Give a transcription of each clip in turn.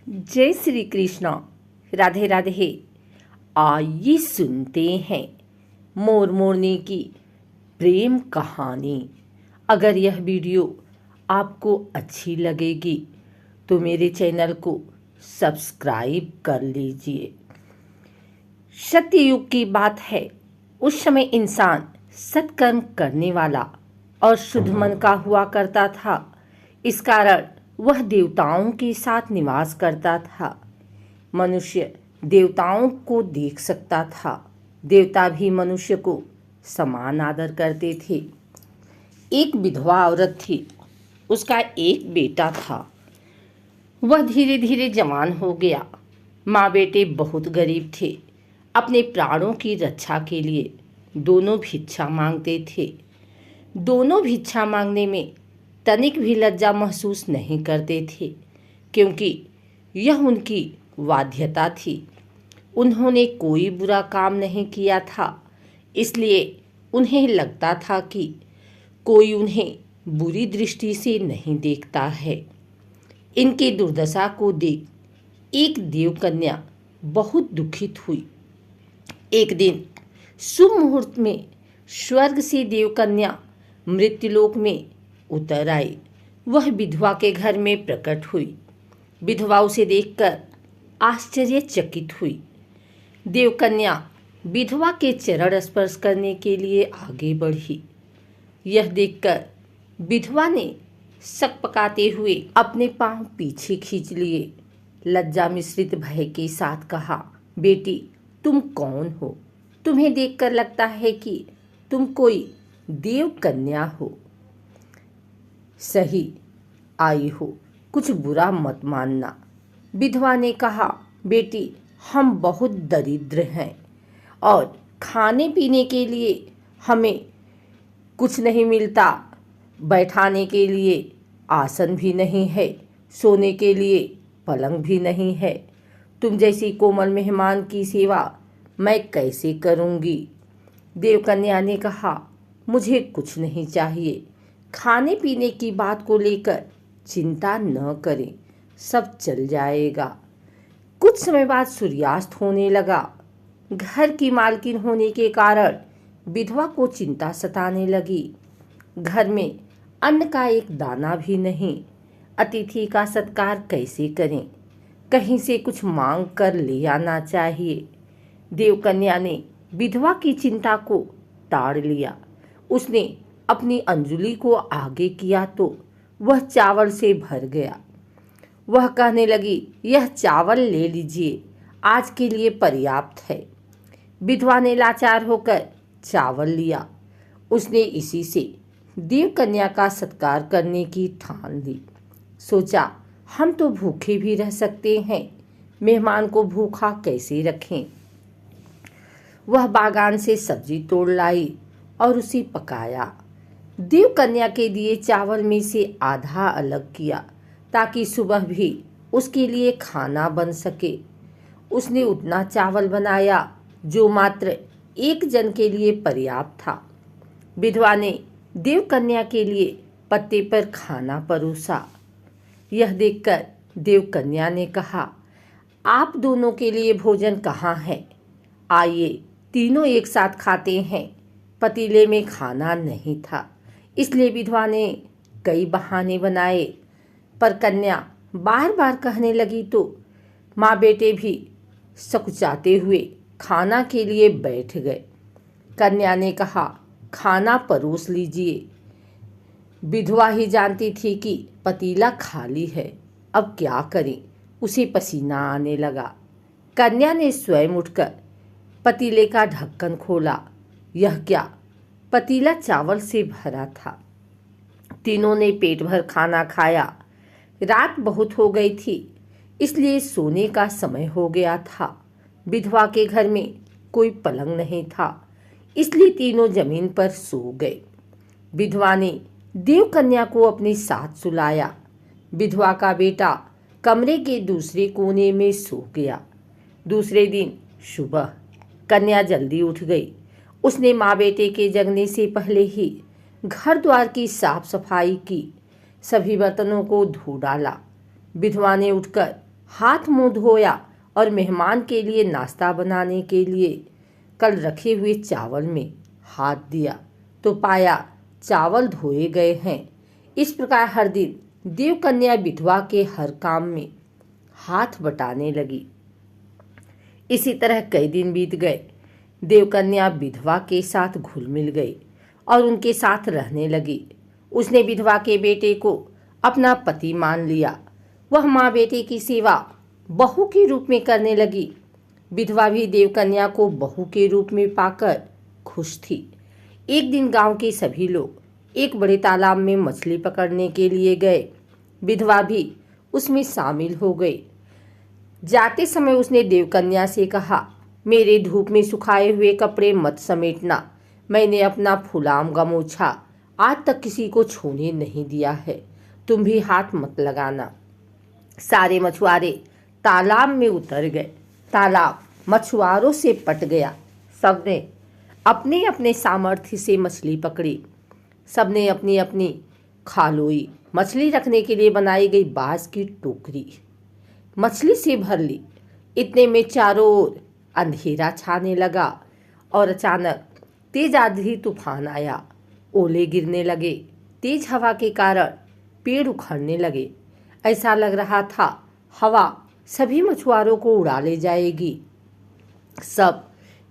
जय श्री कृष्ण। राधे राधे। आइए सुनते हैं मोर मोरनी की प्रेम कहानी। अगर यह वीडियो आपको अच्छी लगेगी तो मेरे चैनल को सब्सक्राइब कर लीजिए। सत्ययुग की बात है। उस समय इंसान सत्कर्म करने वाला और शुद्ध मन का हुआ करता था। इस कारण वह देवताओं के साथ निवास करता था। मनुष्य देवताओं को देख सकता था। देवता भी मनुष्य को समान आदर करते थे। एक विधवा औरत थी। उसका एक बेटा था। वह धीरे धीरे जवान हो गया। माँ बेटे बहुत गरीब थे। अपने प्राणों की रक्षा के लिए दोनों भिक्षा मांगते थे। दोनों भिक्षा मांगने में तनिक भी लज्जा महसूस नहीं करते थे, क्योंकि यह उनकी बाध्यता थी। उन्होंने कोई बुरा काम नहीं किया था, इसलिए उन्हें लगता था कि कोई उन्हें बुरी दृष्टि से नहीं देखता है। इनकी दुर्दशा को देख एक देवकन्या बहुत दुखित हुई। एक दिन शुभ मुहूर्त में स्वर्ग से देवकन्या मृत्युलोक में उतर आई। वह विधवा के घर में प्रकट हुई। विधवा उसे देखकर आश्चर्यचकित हुई। देवकन्या विधवा के चरण स्पर्श करने के लिए आगे बढ़ी। यह देखकर विधवा ने सकपकाते हुए अपने पांव पीछे खींच लिए। लज्जा मिश्रित भय के साथ कहा, बेटी तुम कौन हो? तुम्हें देखकर लगता है कि तुम कोई देवकन्या हो। सही आई हो, कुछ बुरा मत मानना। विधवा ने कहा, बेटी हम बहुत दरिद्र हैं और खाने पीने के लिए हमें कुछ नहीं मिलता। बैठाने के लिए आसन भी नहीं है, सोने के लिए पलंग भी नहीं है। तुम जैसी कोमल मेहमान की सेवा मैं कैसे करूंगी? देवकन्या ने कहा, मुझे कुछ नहीं चाहिए। खाने पीने की बात को लेकर चिंता न करें, सब चल जाएगा। कुछ समय बाद सूर्यास्त होने लगा। घर की मालकिन होने के कारण विधवा को चिंता सताने लगी। घर में अन्न का एक दाना भी नहीं। अतिथि का सत्कार कैसे करें? कहीं से कुछ मांग कर ले आना चाहिए। देवकन्या ने विधवा की चिंता को टाड़ लिया। उसने अपनी अंजुली को आगे किया तो वह चावल से भर गया। वह कहने लगी, यह चावल ले लीजिए, आज के लिए पर्याप्त है। विधवा ने लाचार होकर चावल लिया। उसने इसी से देवकन्या का सत्कार करने की ठान ली। सोचा, हम तो भूखे भी रह सकते हैं, मेहमान को भूखा कैसे रखें? वह बागान से सब्जी तोड़ लाई और उसे पकाया। देवकन्या के दिए चावल में से आधा अलग किया ताकि सुबह भी उसके लिए खाना बन सके। उसने उतना चावल बनाया जो मात्र एक जन के लिए पर्याप्त था। विधवा ने देवकन्या के लिए पत्ते पर खाना परोसा। यह देखकर देवकन्या ने कहा, आप दोनों के लिए भोजन कहाँ है? आइए तीनों एक साथ खाते हैं। पतीले में खाना नहीं था, इसलिए विधवा ने कई बहाने बनाए, पर कन्या बार बार कहने लगी तो माँ बेटे भी सकुचाते हुए खाना के लिए बैठ गए। कन्या ने कहा, खाना परोस लीजिए। विधवा ही जानती थी कि पतीला खाली है, अब क्या करें? उसे पसीना आने लगा। कन्या ने स्वयं उठकर पतीले का ढक्कन खोला। यह क्या? पतीला चावल से भरा था। तीनों ने पेट भर खाना खाया। रात बहुत हो गई थी, इसलिए सोने का समय हो गया था। विधवा के घर में कोई पलंग नहीं था, इसलिए तीनों जमीन पर सो गए। विधवा ने देवकन्या को अपने साथ सुलाया। विधवा का बेटा कमरे के दूसरे कोने में सो गया। दूसरे दिन सुबह कन्या जल्दी उठ गई। उसने माँ बेटे के जगने से पहले ही घर द्वार की साफ सफाई की, सभी बर्तनों को धो डाला। विधवा ने उठकर हाथ मुंह धोया और मेहमान के लिए नाश्ता बनाने के लिए कल रखे हुए चावल में हाथ दिया तो पाया चावल धोए गए हैं। इस प्रकार हर दिन देवकन्या विधवा के हर काम में हाथ बटाने लगी। इसी तरह कई दिन बीत गए। देवकन्या विधवा के साथ घुल मिल गई और उनके साथ रहने लगी। उसने विधवा के बेटे को अपना पति मान लिया। वह माँ बेटे की सेवा बहू के रूप में करने लगी। विधवा भी देवकन्या को बहू के रूप में पाकर खुश थी। एक दिन गांव के सभी लोग एक बड़े तालाब में मछली पकड़ने के लिए गए। विधवा भी उसमें शामिल हो गई। जाते समय उसने देवकन्या से कहा, मेरे धूप में सुखाए हुए कपड़े मत समेटना। मैंने अपना फुलाम गमोछा आज तक किसी को छूने नहीं दिया है। तुम भी हाथ मत लगाना। सारे मछुआरे तालाब में उतर गए। तालाब मछुआरों से पट गया। सबने अपने अपने सामर्थ्य से मछली पकड़ी। सबने अपनी अपनी खालोई मछली रखने के लिए बनाई गई बांस की टोकरी मछली से भर ली। इतने में चारों ओर अंधेरा छाने लगा और अचानक तेज आंधी तूफान आया। ओले गिरने लगे। तेज हवा के कारण पेड़ उखड़ने लगे। ऐसा लग रहा था हवा सभी मछुआरों को उड़ा ले जाएगी। सब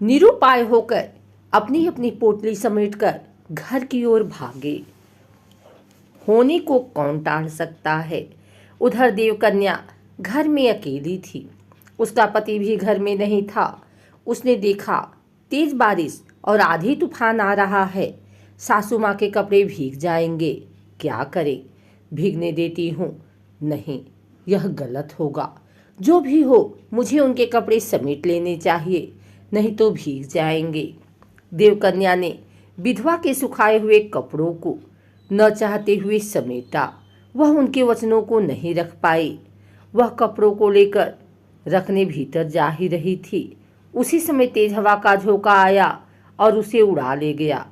निरुपाय होकर अपनी अपनी पोटली समेटकर घर की ओर भागे। होने को कौन टाल सकता है। उधर देवकन्या घर में अकेली थी। उसका पति भी घर में नहीं था। उसने देखा तेज बारिश और आंधी तूफान आ रहा है। सासू माँ के कपड़े भीग जाएंगे। क्या करे? भीगने देती हूँ? नहीं, यह गलत होगा। जो भी हो मुझे उनके कपड़े समेट लेने चाहिए, नहीं तो भीग जाएंगे। देवकन्या ने विधवा के सुखाए हुए कपड़ों को न चाहते हुए समेटा। वह उनके वचनों को नहीं रख पाई। वह कपड़ों को लेकर रखने भीतर जा ही रही थी। उसी समय तेज हवा का झोंका आया और उसे उड़ा ले गया।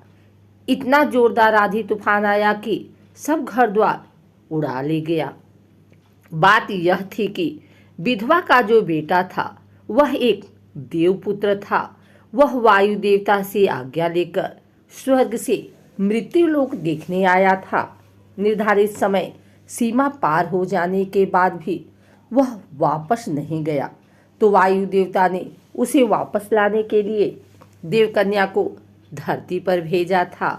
इतना जोरदार आंधी तूफान आया कि सब घर द्वार उड़ा ले गया। बात यह थी कि विधवा का जो बेटा था वह एक देवपुत्र था। वह वायु देवता से आज्ञा लेकर स्वर्ग से मृत्युलोक देखने आया था। निर्धारित समय सीमा पार हो जाने के बाद भी वह वापस नहीं गया तो वायु देवता ने उसे वापस लाने के लिए देवकन्या को धरती पर भेजा था।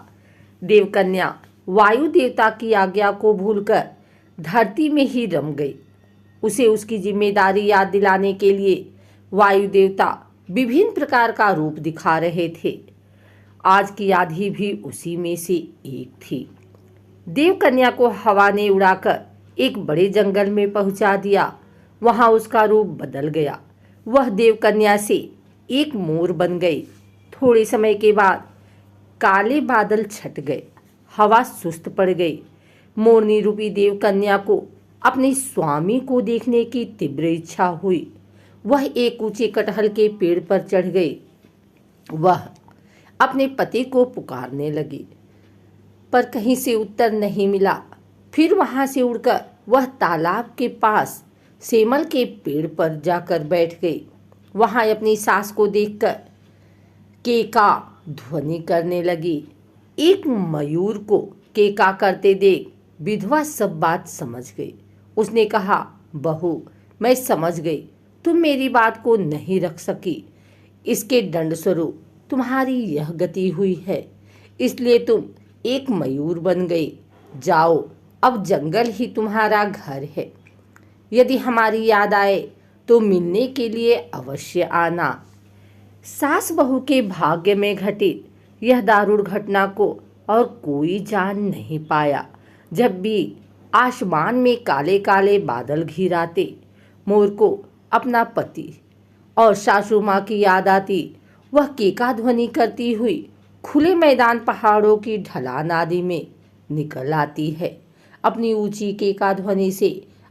देवकन्या वायु देवता की आज्ञा को भूलकर धरती में ही रम गई। उसे उसकी जिम्मेदारी याद दिलाने के लिए वायु देवता विभिन्न प्रकार का रूप दिखा रहे थे। आज की आंधी भी उसी में से एक थी। देवकन्या को हवा ने उड़ाकर एक बड़े जंगल में पहुंचा दिया। वहां उसका रूप बदल गया। वह देवकन्या से एक मोर बन गई। थोड़े समय के बाद काले बादल छट गए। हवा सुस्त पड़ गई। मोरनी रूपी देवकन्या को अपने स्वामी को देखने की तीव्र इच्छा हुई। वह एक ऊंचे कटहल के पेड़ पर चढ़ गई। वह अपने पति को पुकारने लगी पर कहीं से उत्तर नहीं मिला। फिर वहां से उड़कर वह तालाब के पास सेमल के पेड़ पर जाकर बैठ गई। वहां अपनी सास को देखकर केका ध्वनि करने लगी। एक मयूर को केका करते देख विधवा सब बात समझ गई। उसने कहा, बहू, मैं समझ गई तुम मेरी बात को नहीं रख सकी। इसके दंड स्वरूप तुम्हारी यह गति हुई है, इसलिए तुम एक मयूर बन गई। जाओ, अब जंगल ही तुम्हारा घर है। यदि हमारी याद आए तो मिलने के लिए अवश्य आना। सास बहू के भाग्य में घटित यह दारुण घटना को और कोई जान नहीं पाया। जब भी आसमान में काले काले बादल घिराते, मोर को अपना पति और सासू माँ की याद आती। वह केका ध्वनि करती हुई खुले मैदान पहाड़ों की ढलान आदि में निकल आती है। अपनी ऊंची केका ध्वनि से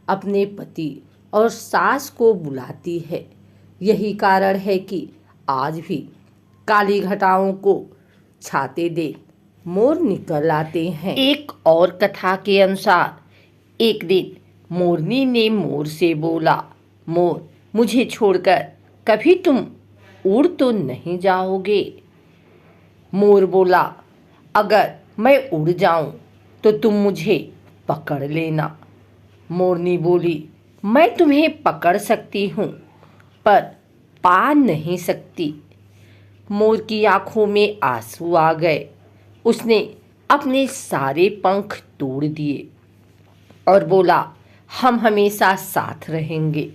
अपने पति और सास को बुलाती है। यही कारण है कि आज भी काली घटाओं को छाते देख मोर निकल आते हैं। एक और कथा के अनुसार एक दिन मोरनी ने मोर से बोला, मोर, मुझे छोड़कर कभी तुम उड़ तो नहीं जाओगे? मोर बोला, अगर मैं उड़ जाऊं तो तुम मुझे पकड़ लेना। मोरनी बोली, मैं तुम्हें पकड़ सकती हूँ पर पा नहीं सकती। मोर की आंखों में आंसू आ गए। उसने अपने सारे पंख तोड़ दिए और बोला, हम हमेशा साथ रहेंगे।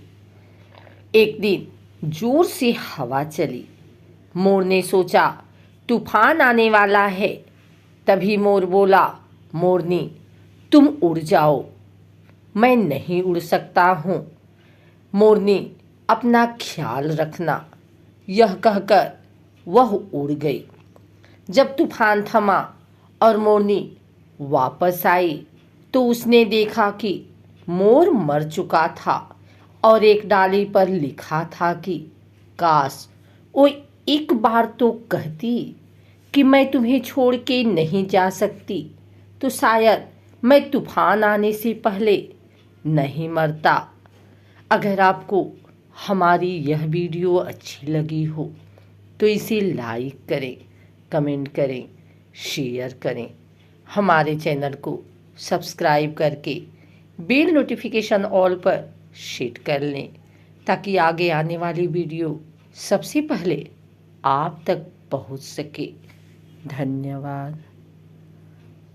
एक दिन जोर से हवा चली। मोर ने सोचा तूफान आने वाला है। तभी मोर बोला, मोरनी, तुम उड़ जाओ, मैं नहीं उड़ सकता हूँ। मोरनी, अपना ख्याल रखना। यह कहकर वह उड़ गई। जब तूफान थमा और मोरनी वापस आई तो उसने देखा कि मोर मर चुका था और एक डाली पर लिखा था कि काश वो एक बार तो कहती कि मैं तुम्हें छोड़ के नहीं जा सकती, तो शायद मैं तूफान आने से पहले नहीं मरता। अगर आपको हमारी यह वीडियो अच्छी लगी हो तो इसे लाइक करें, कमेंट करें, शेयर करें। हमारे चैनल को सब्सक्राइब करके बेल नोटिफिकेशन ऑल पर सेट कर लें ताकि आगे आने वाली वीडियो सबसे पहले आप तक पहुंच सके। धन्यवाद।